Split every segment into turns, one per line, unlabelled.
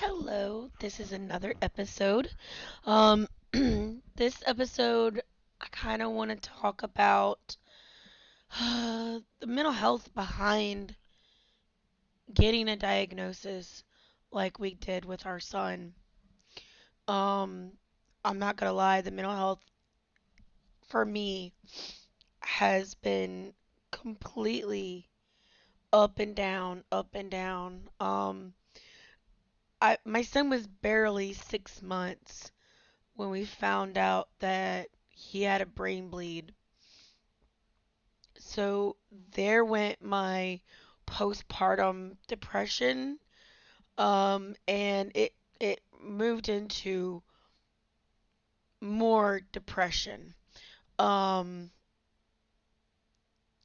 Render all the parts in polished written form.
Hello, this is another episode. Um, this episode, I kind of want to talk about the mental health behind getting a diagnosis like we did with our son. Um, I'm not gonna lie, the mental health for me has been completely up and down, up and down. My son was barely 6 months when we found out that he had a brain bleed. So there went my postpartum depression, and it moved into more depression. Um,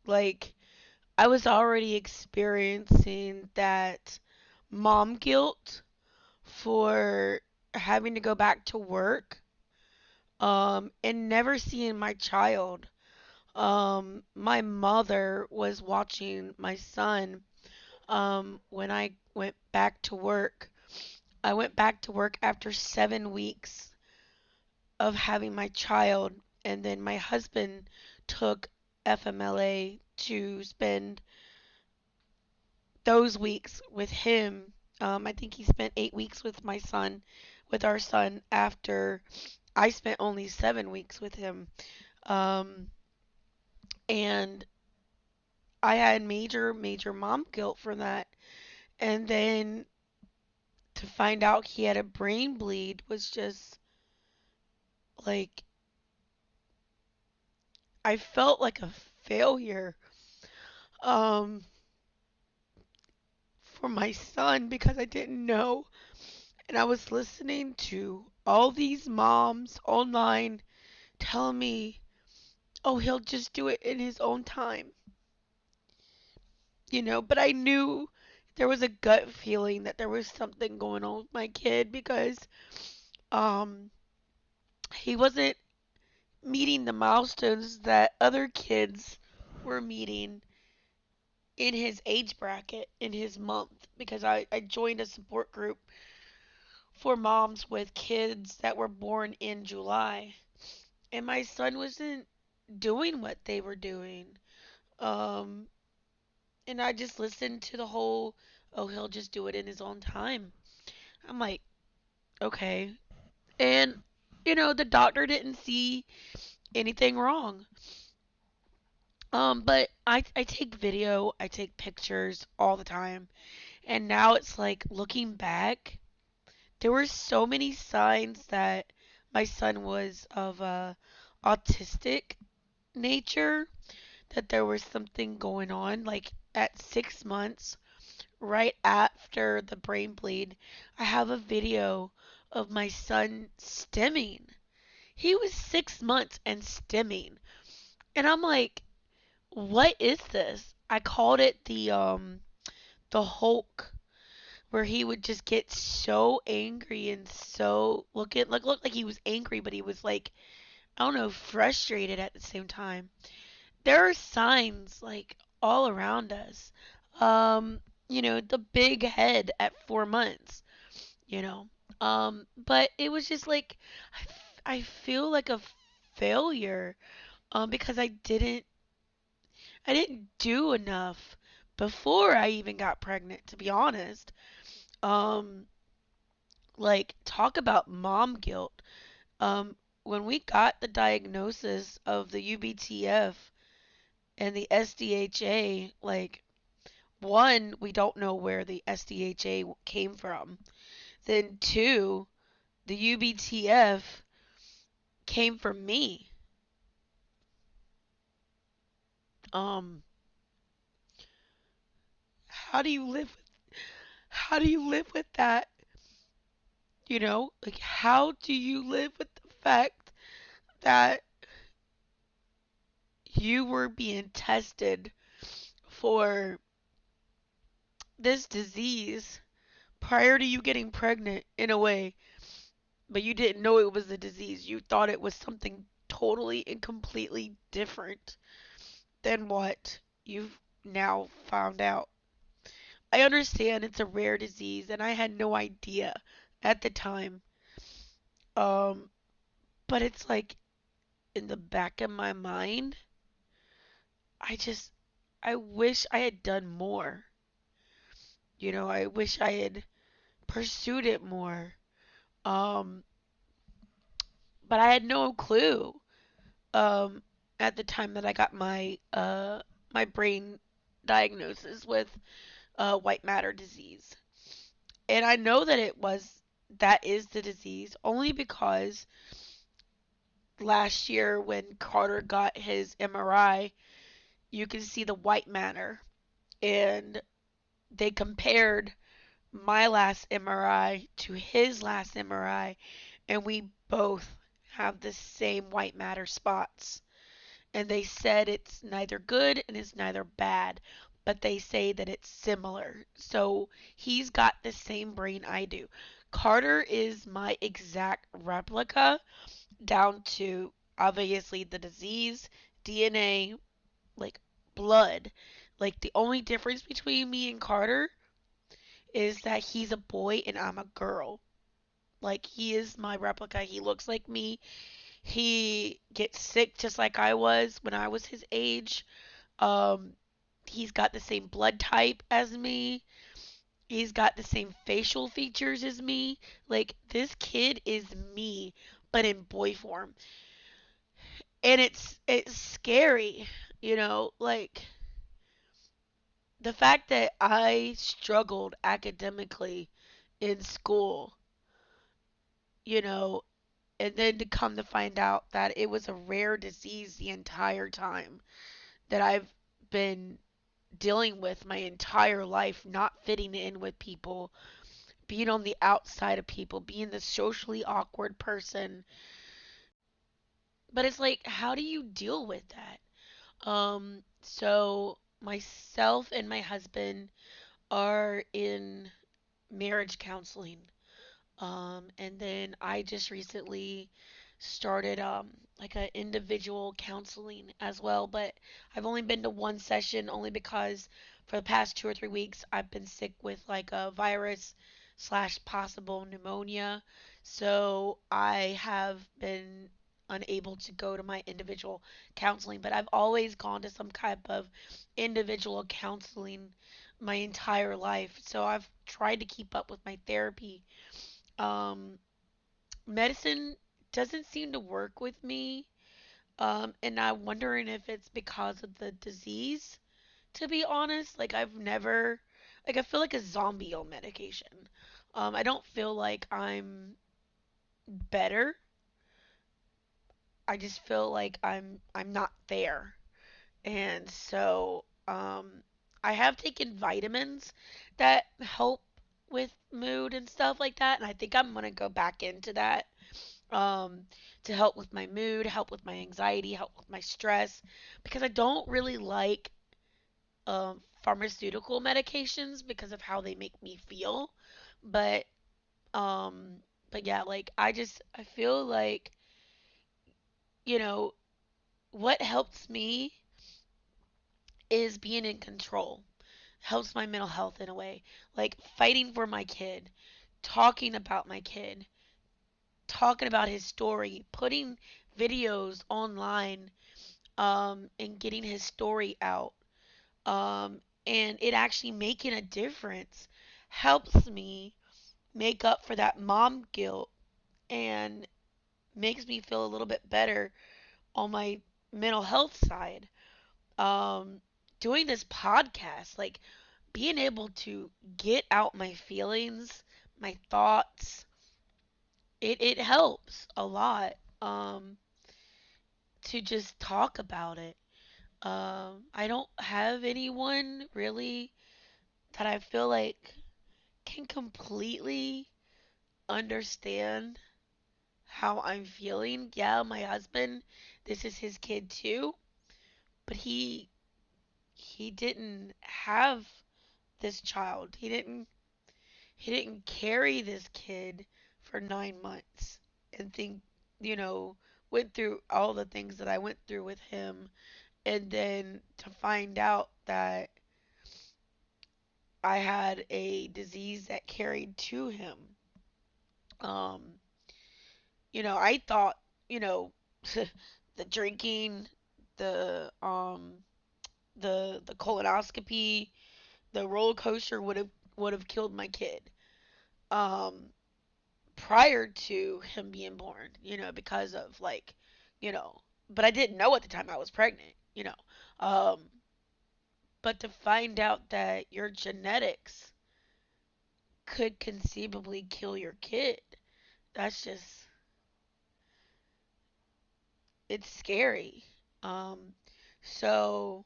like I was already experiencing that mom guilt for having to go back to work, and never seeing my child. My mother was watching my son when I went back to work. I went back to work after 7 weeks of having my child, and then my husband took FMLA to spend those weeks with him. I think he spent 8 weeks with my son, with our son, after I spent only 7 weeks with him. Um, and I had major, major mom guilt for that. And then to find out he had a brain bleed was just like, I felt like a failure um for my son because I didn't know, and I was listening to all these moms online telling me, "Oh, he'll just do it in his own time." But I knew there was a gut feeling that there was something going on with my kid because um he wasn't meeting the milestones that other kids were meeting in his age bracket, in his month, because I joined a support group for moms with kids that were born in July. And my son wasn't doing what they were doing. Um, and I just listened to the whole, oh, he'll just do it in his own time. I'm like, okay. And, the doctor didn't see anything wrong. But I take video, I take pictures all the time. And now it's like looking back, there were so many signs that my son was of a autistic nature, that there was something going on. Like at 6 months, right after the brain bleed, I have a video of my son stimming. He was 6 months and stimming. And I'm like, what is this? I called it the Hulk, where he would just get so angry and so look like he was angry, but he was like, I don't know, frustrated at the same time. There are signs like all around us. Um, the big head at 4 months, you know. But it was just like I feel like a failure because I didn't do enough before I even got pregnant, to be honest. Um, like talk about mom guilt. When we got the diagnosis of the UBTF and the SDHA, like one, we don't know where the SDHA came from. Then two, the UBTF came from me. Um, how do you live? How do you live with that? Like how do you live with the fact that you were being tested for this disease prior to you getting pregnant in a way, but you didn't know it was a disease. You thought it was something totally and completely different than what you've now found out. I understand it's a rare disease and I had no idea at the time. Um, but it's like in the back of my mind, I just I wish I had done more. I wish I had pursued it more. Um, but I had no clue um at the time that I got my brain diagnosis with white matter disease. And I know that is the disease only because last year when Carter got his MRI, you can see the white matter and they compared my last MRI to his last MRI and we both have the same white matter spots. And they said it's neither good and it's neither bad, but they say that it's similar. So he's got the same brain I do. Carter is my exact replica, down to obviously the disease, DNA, like blood. Like the only difference between me and Carter is that he's a boy and I'm a girl. Like he is my replica. He looks like me. He gets sick just like I was when I was his age. Um, he's got the same blood type as me. He's got the same facial features as me. Like this kid is me, but in boy form. And it's scary, like the fact that I struggled academically in school, you know, and then to come to find out that it was a rare disease the entire time that I've been dealing with my entire life, not fitting in with people, being on the outside of people, being the socially awkward person. But it's like, how do you deal with that? So myself and my husband are in marriage counseling. And then I just recently started like a individual counseling as well, but I've only been to one session only because for the past 2 or 3 weeks I've been sick with like a virus slash possible pneumonia. So I have been unable to go to my individual counseling, but I've always gone to some type of individual counseling my entire life. So I've tried to keep up with my therapy. um, Medicine doesn't seem to work with me. And I'm wondering if it's because of the disease, to be honest. Like, I feel like a zombie on medication. I don't feel like I'm better. I just feel like I'm not there. And so, I have taken vitamins that help with mood and stuff like that. And I think I'm going to go back into that um, to help with my mood, help with my anxiety, help with my stress, because I don't really like pharmaceutical medications because of how they make me feel. But um, but yeah, like I feel like you know what helps me is being in control. Helps my mental health in a way, like fighting for my kid, talking about my kid, talking about his story, putting videos online and getting his story out, and it actually making a difference helps me make up for that mom guilt and makes me feel a little bit better on my mental health side. Um, Doing this podcast, like being able to get out my feelings, my thoughts, it helps a lot to just talk about it. I don't have anyone really that I feel like can completely understand how I'm feeling. Yeah, my husband, this is his kid too, but he didn't have this child. He didn't carry this kid for 9 months and think, you know, went through all the things that I went through with him and then to find out that I had a disease that carried to him. Um, I thought, you know, the drinking, the the colonoscopy, the roller coaster would have killed my kid. Um, Prior to him being born, because of like, you know, but I didn't know at the time I was pregnant. Um, but to find out that your genetics could conceivably kill your kid, that's just, it's scary. Um, so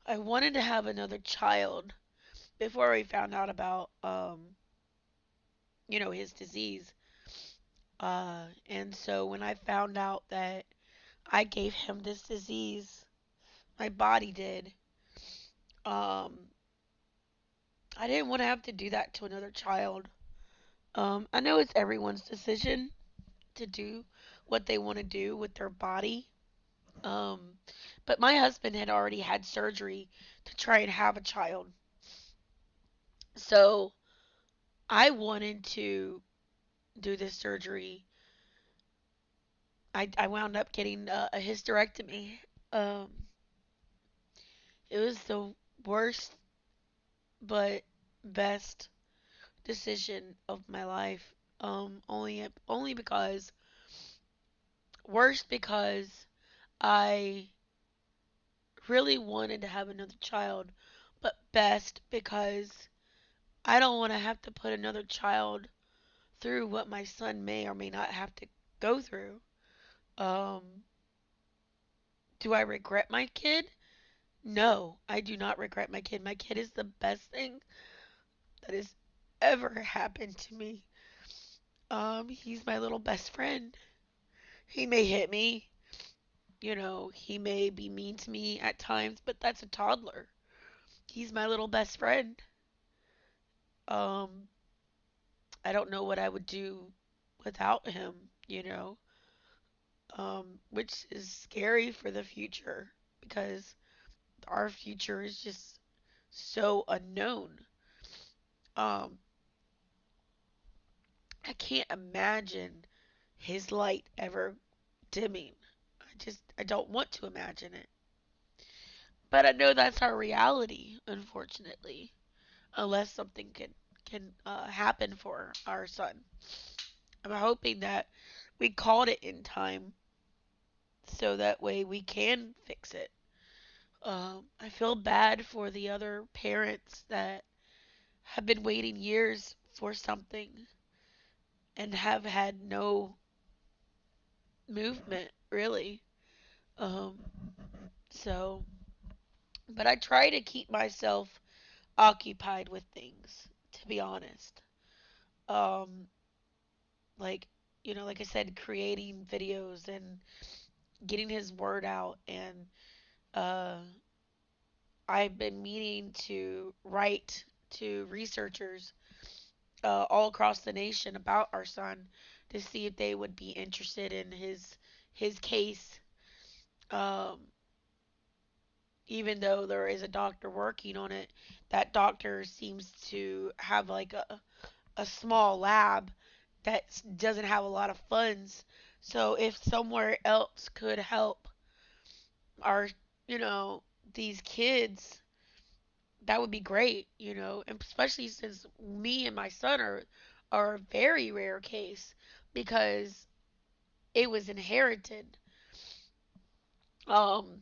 I wanted to have another child before we found out about, his disease. And so when I found out that I gave him this disease, my body did. Um, I didn't want to have to do that to another child. I know it's everyone's decision to do what they want to do with their body. Um, but my husband had already had surgery to try and have a child. So I wanted to do this surgery. I wound up getting a hysterectomy. Um, it was the worst but best decision of my life. Only because worst because I really wanted to have another child, but best because I don't want to have to put another child through what my son may or may not have to go through. Um, do I regret my kid? No, I do not regret my kid. My kid is the best thing that has ever happened to me. He's my little best friend. He may hit me, he may be mean to me at times, but that's a toddler. He's my little best friend. Um, I don't know what I would do without him, which is scary for the future because our future is just so unknown. Um, I can't imagine his light ever dimming. I don't want to imagine it. But I know that's our reality, unfortunately, unless something can happen for our son. I'm hoping that we caught it in time so that way we can fix it. I feel bad for the other parents that have been waiting years for something and have had no movement, really. Um, so, but I try to keep myself occupied with things, to be honest. Um, like, like I said, creating videos and getting his word out. And uh, I've been meaning to write to researchers all across the nation about our son to see if they would be interested in his case. Um, Even though there is a doctor working on it, that doctor seems to have like a small lab that doesn't have a lot of funds. So if somewhere else could help our, you know, these kids, that would be great, and especially since me and my son are a very rare case because it was inherited. Um,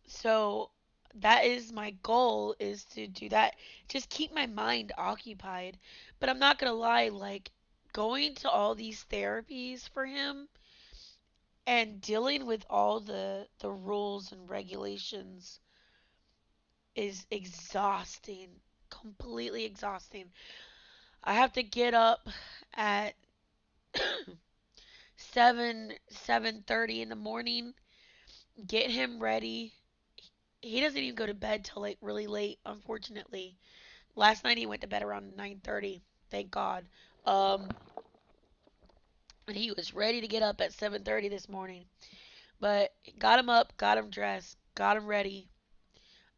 so that is my goal is to do that. Just keep my mind occupied. But I'm not gonna lie, like going to all these therapies for him and dealing with all the rules and regulations is exhausting, completely exhausting. I have to get up at 7:30 in the morning, get him ready. He doesn't even go to bed till like really late, unfortunately. Last night he went to bed around 9:30. Thank God. Um and he was ready to get up at 7:30 this morning. But got him up, got him dressed, got him ready,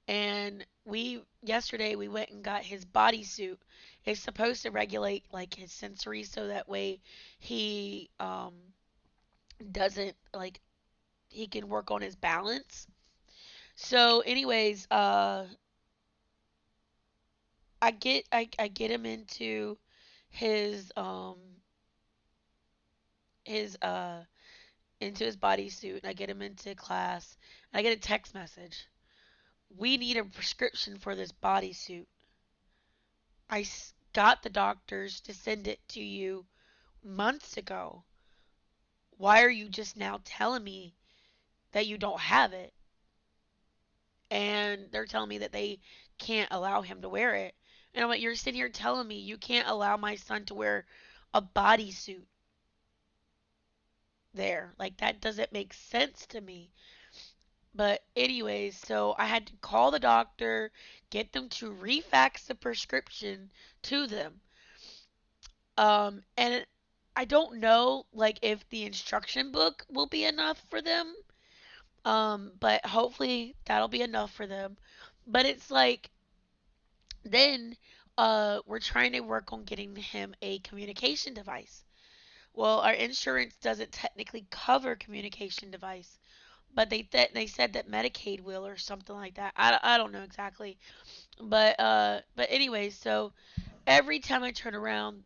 and we yesterday we went and got his bodysuit. It's supposed to regulate like his sensory so that way he doesn't like he can work on his balance. So anyways, I get him his um his into his bodysuit and I get him into class and I get a text message. We need a prescription for this bodysuit. Got the doctors to send it to you months ago. Why are you just now telling me that you don't have it? And they're telling me that they can't allow him to wear it. And I'm like, you're sitting here telling me you can't allow my son to wear a bodysuit there. Like, that doesn't make sense to me. But, anyways, so I had to call the doctor, get them to refax the prescription to them. And I don't know, like, if the instruction book will be enough for them. But hopefully that'll be enough for them. But it's like, then, we're trying to work on getting him a communication device. Well, our insurance doesn't technically cover communication device, but they said that Medicaid will or something like that. I don't know exactly, but anyway, so every time I turn around,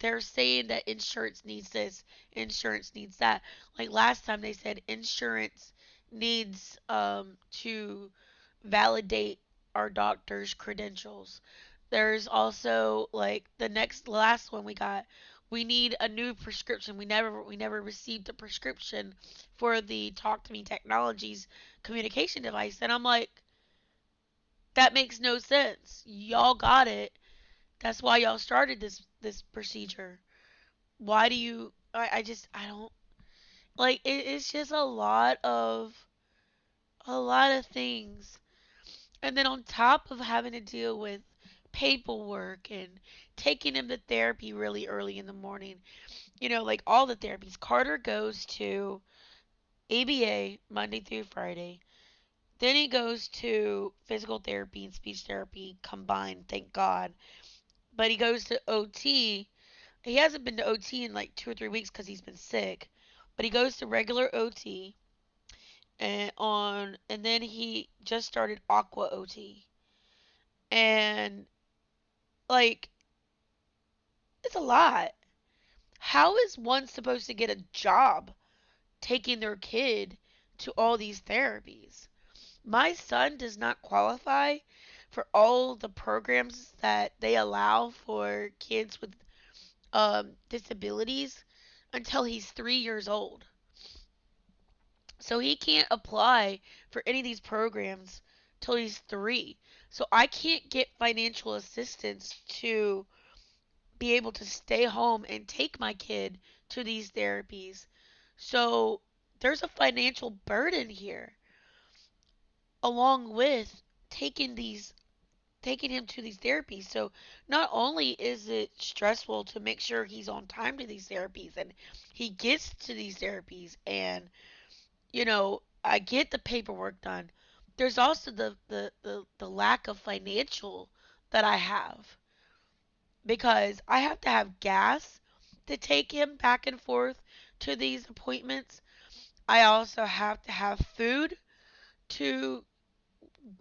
they're saying that insurance needs this, insurance needs that. Like last time they said insurance needs to validate our doctor's credentials. There's also like last one we got. We need a new prescription. We never received a prescription for the Talk to Me Technologies communication device. And I'm like, that makes no sense. Y'all got it. That's why y'all started this procedure. Why do you I don't like it's just a lot of things. And then on top of having to deal with paperwork and taking him to therapy really early in the morning, like all the therapies. Carter goes to ABA Monday through Friday. Then he goes to physical therapy and speech therapy combined, thank God. But he goes to OT. He hasn't been to OT in like 2 or 3 weeks because he's been sick. But he goes to regular OT and then he just started Aqua OT. And like it's a lot. How is one supposed to get a job taking their kid to all these therapies? My son does not qualify for all the programs that they allow for kids with disabilities until he's 3 years old. So he can't apply for any of these programs till he's 3. So I can't get financial assistance to be able to stay home and take my kid to these therapies. So there's a financial burden here along with taking these taking him to these therapies. So not only is it stressful to make sure he's on time to these therapies and he gets to these therapies and I get the paperwork done. There's also the lack of financial that I have because I have to have gas to take him back and forth to these appointments. I also have to have food to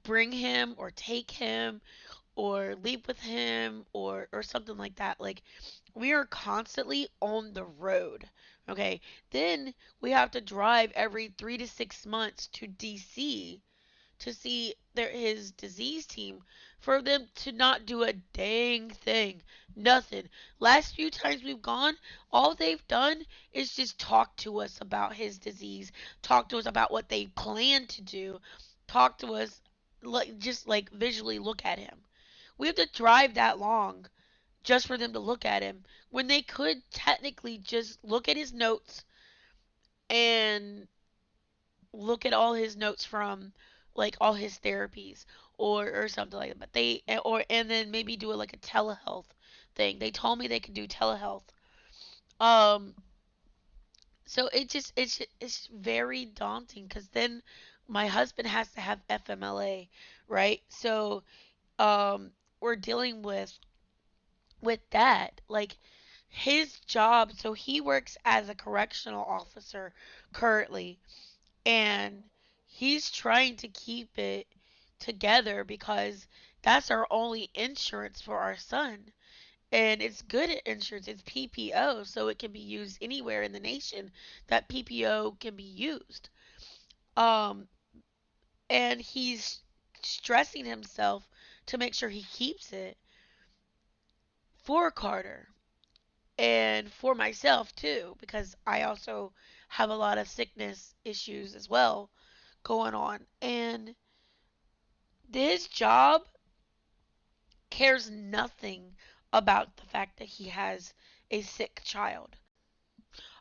bring him or take him or leave with him or something like that. Like we are constantly on the road. Okay. Then we have to drive every 3 to 6 months to DC to see his disease team for them to not do a dang thing. Nothing. Last few times we've gone, all they've done is just talk to us about his disease, talk to us about what they plan to do, talk to us like just like visually look at him. We have to drive that long just for them to look at him when they could technically just look at his notes and look at all his notes from like all his therapies or something like that. But and then maybe do it like a telehealth thing. They told me they could do telehealth. Um so it's very daunting cuz then My husband has to have FMLA, right? So um we're dealing with that. Like his job, so he works as a correctional officer currently, and he's trying to keep it together because that's our only insurance for our son. And it's good at insurance. It's PPO, so it can be used anywhere in the nation that PPO can be used. Um, and he's stressing himself to make sure he keeps it for Carter and for myself too, because I also have a lot of sickness issues as well going on. And his job cares nothing about the fact that he has a sick child.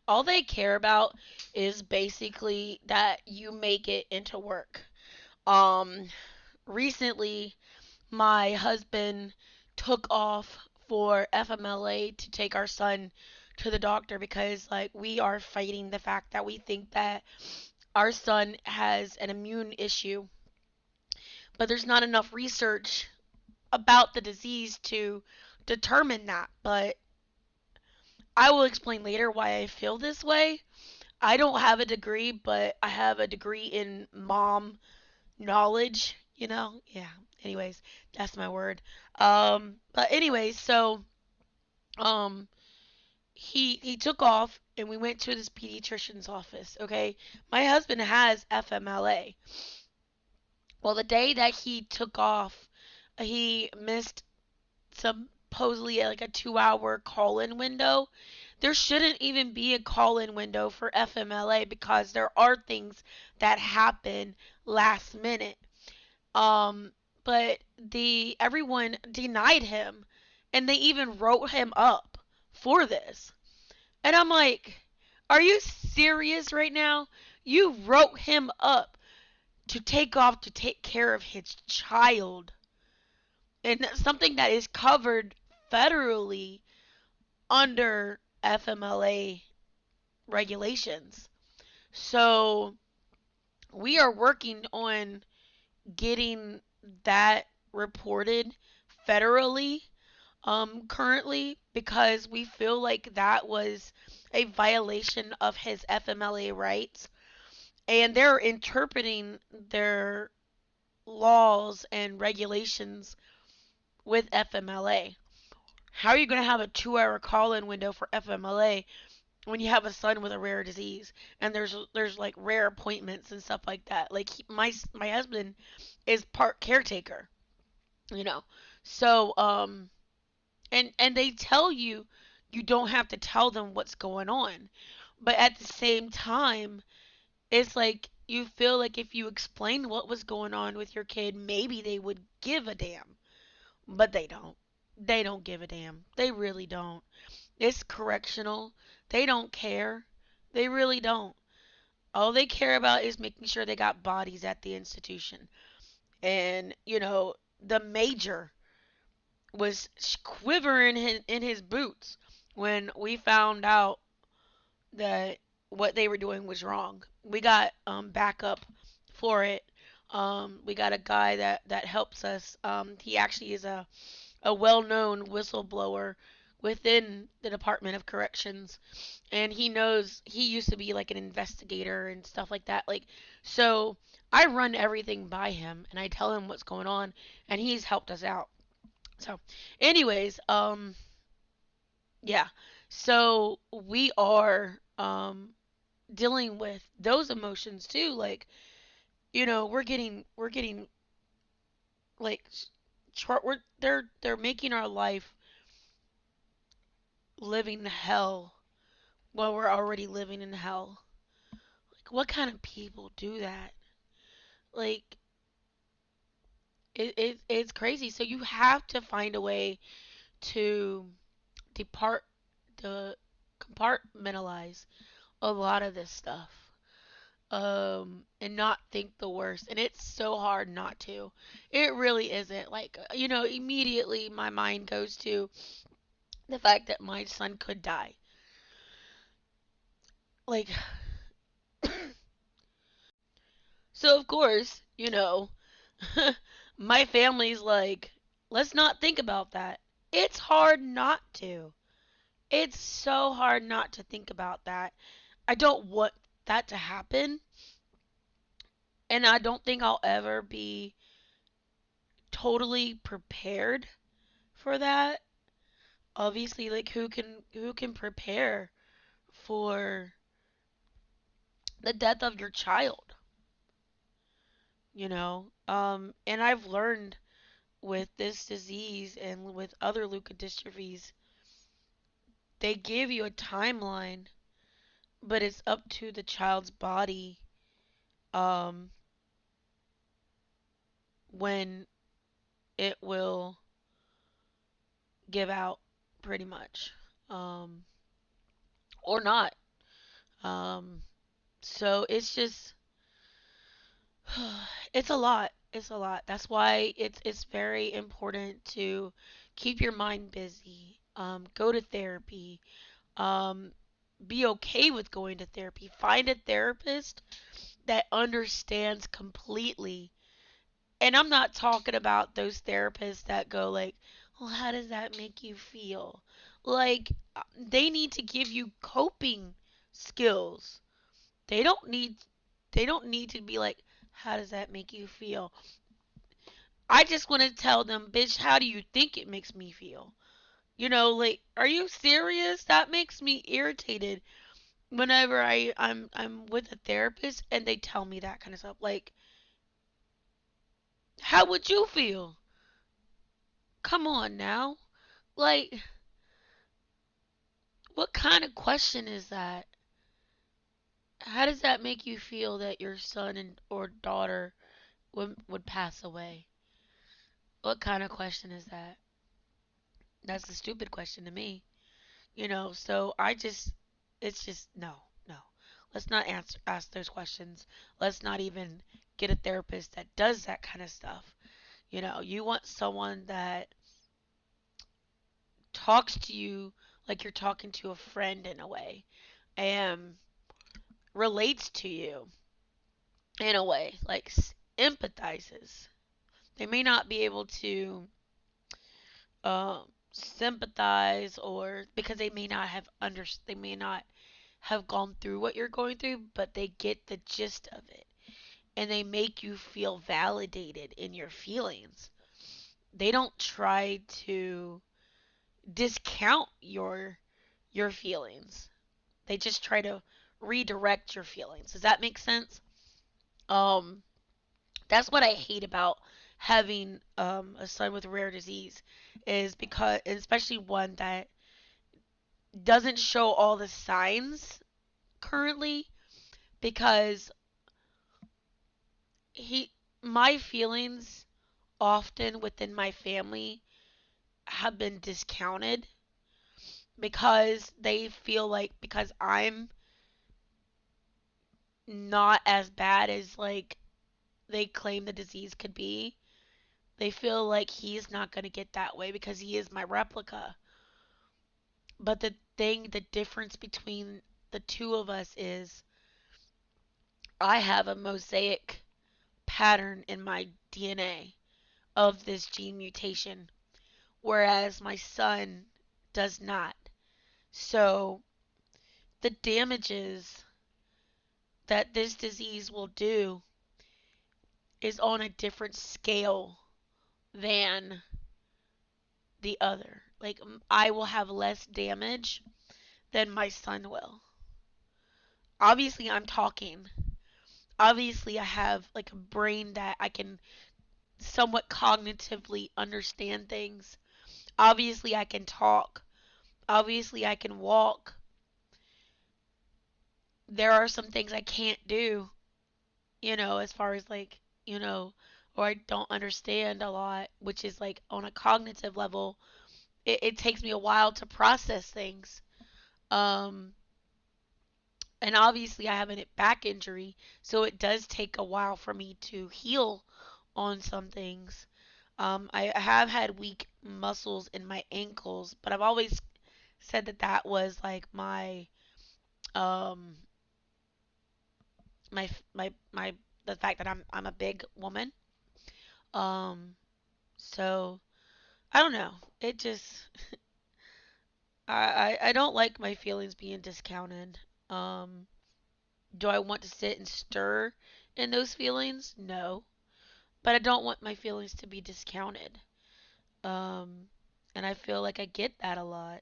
All they care about is basically that you make it into work. Um, Recently, my husband took off for FMLA to take our son to the doctor because, like, we are fighting the fact that we think that our son has an immune issue, but there's not enough research about the disease to determine that. But I will explain later why I feel this way. I don't have a degree, but I have a degree in mom knowledge, you know? Yeah. Anyways, that's my word. But anyways, so um he took off and we went to this pediatrician's office, okay? My husband has FMLA. Well, the day that he took off, he missed supposedly like a 2 hour call in window. There shouldn't even be a call in window for FMLA because there are things that happen last minute. Um, but the everyone denied him and they even wrote him up for this. And I'm like, are you serious right now? You wrote him up to take off to take care of his child and something that is covered federally under FMLA regulations. So we are working on getting that reported federally currently because we feel like that was a violation of his FMLA rights, and they're interpreting their laws and regulations with FMLA. How are you going to have a 2 hour call in window for FMLA when you have a son with a rare disease and there's like rare appointments and stuff like that? Like my husband is part caretaker, you know. So and they tell you you don't have to tell them what's going on. But at the same time, it's like you feel like if you explained what was going on with your kid, maybe they would give a damn. But they don't. They don't give a damn. They really don't. It's correctional. They don't care. They really don't. All they care about is making sure they got bodies at the institution. And, you know, the major was quivering in his boots when we found out that what they were doing was wrong. We got backup for it. We got a guy that helps us. He actually is a well-known whistleblower within the Department of Corrections, and he knows he used to be like an investigator and stuff like that. Like, so I run everything by him and I tell him what's going on, and he's helped us out. So, anyways, yeah. So we are dealing with those emotions too. Like, you know, we're getting like we're they're making our life living hell while we're already living in hell. Like, what kind of people do that? Like, it's crazy. So you have to find a way to depart the compartmentalize a lot of this stuff, and not think the worst. And it's so hard not to. It really isn't. Like, you know, immediately my mind goes to the fact that my son could die. Like, So of course, my family's like, let's not think about that. It's hard not to. It's so hard not to think about that. I don't want that to happen, and I don't think I'll ever be totally prepared for that. Obviously, like who can prepare for the death of your child, and I've learned with this disease and with other leukodystrophies, they give you a timeline, but it's up to the child's body um when it will give out, pretty much, um or not. um so it's just it's a lot. It's a lot. That's why it's very important to keep your mind busy. Go to therapy. Um, be okay with going to therapy. Find a therapist that understands completely. And I'm not talking about those therapists that go like, "Well, how does that make you feel?" Like, they need to give you coping skills. They don't need they don't need to be like, "How does that make you feel?" I just want to tell them, "Bitch, how do you think it makes me feel?" Like, are you serious? That makes me irritated whenever I'm with a therapist and they tell me that kind of stuff. Like, how would you feel? Come on now. Like, what kind of question is that? How does that make you feel that your son or daughter would pass away? What kind of question is that? That's a stupid question to me. So it's just, no, no. Let's not ask those questions. Let's not even get a therapist that does that kind of stuff. You want someone that talks to you like you're talking to a friend in a way, and relates to you in a way, like empathizes. They may not be able to sympathize, or because they may not have gone through what you're going through, but they get the gist of it, and they make you feel validated in your feelings. They don't try to discount your feelings. They just try to redirect your feelings. Does that make sense? Um that's what I hate about having a son with rare disease, is because, especially one that doesn't show all the signs currently, because he my feelings often within my family have been discounted, because they feel like, because I'm not as bad as, like, they claim the disease could be, they feel like he's not going to get that way because he is my replica. But the difference between the two of us is, I have a mosaic pattern in my DNA of this gene mutation, whereas my son does not. So the damages that this disease will do is on a different scale than the other. Like, I will have less damage than my son will. Obviously, I'm talking. Obviously, I have like a brain that I can somewhat cognitively understand things. Obviously, I can talk. Obviously, I can walk. There are some things I can't do, as far as, like, or I don't understand a lot, which is like on a cognitive level. It takes me a while to process things. Um, and obviously, I have a back injury, so it does take a while for me to heal on some things. I have had weak muscles in my ankles, but I've always said that that was like um my the fact that I'm a big woman. Um, so I don't know. It just I don't like my feelings being discounted. Um, do I want to sit and stir in those feelings? No, but I don't want my feelings to be discounted. Um, and I feel like I get that a lot.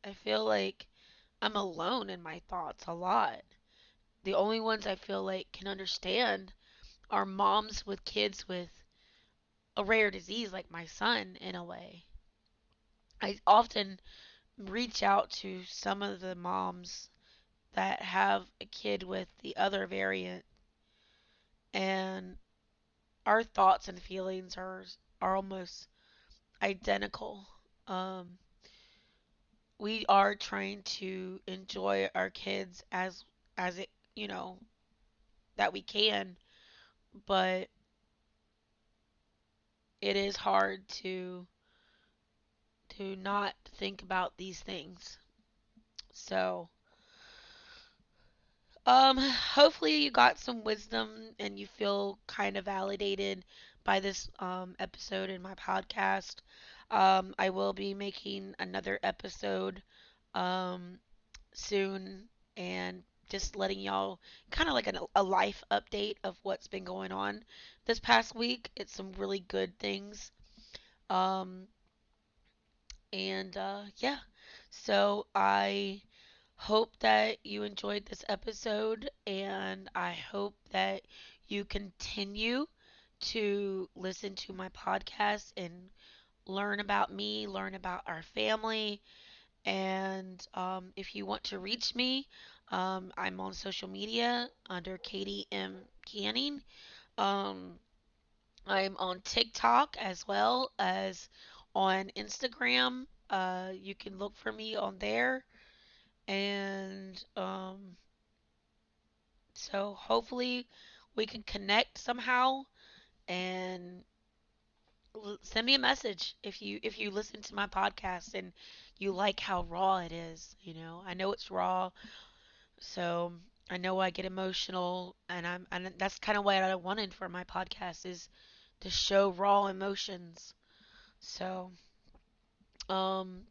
I feel like I'm alone in my thoughts a lot. The only ones I feel like can understand are moms with kids with a rare disease like my son in a way. I often reach out to some of the moms that have a kid with the other variant, and our thoughts and feelings are almost identical. Um, we are trying to enjoy our kids as it, that we can, but it is hard to not think about these things. So, hopefully you got some wisdom and you feel kind of validated by this episode in my podcast. I will be making another episode um soon, and just letting y'all kind of like a life update of what's been going on this past week. It's some really good things. Um, and yeah, so I hope that you enjoyed this episode, and I hope that you continue to listen to my podcast and learn about me, learn about our family. And if you want to reach me, I'm on social media under Katie M. Canning. Um, I'm on TikTok as well as on Instagram. You can look for me on there. And so hopefully we can connect somehow, and send me a message if you listen to my podcast and you like how raw it is. I know it's raw. So I know I get emotional, and that's kind of what I wanted for my podcast, is to show raw emotions. So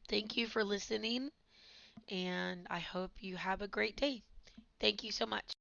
thank you for listening, and I hope you have a great day. Thank you so much.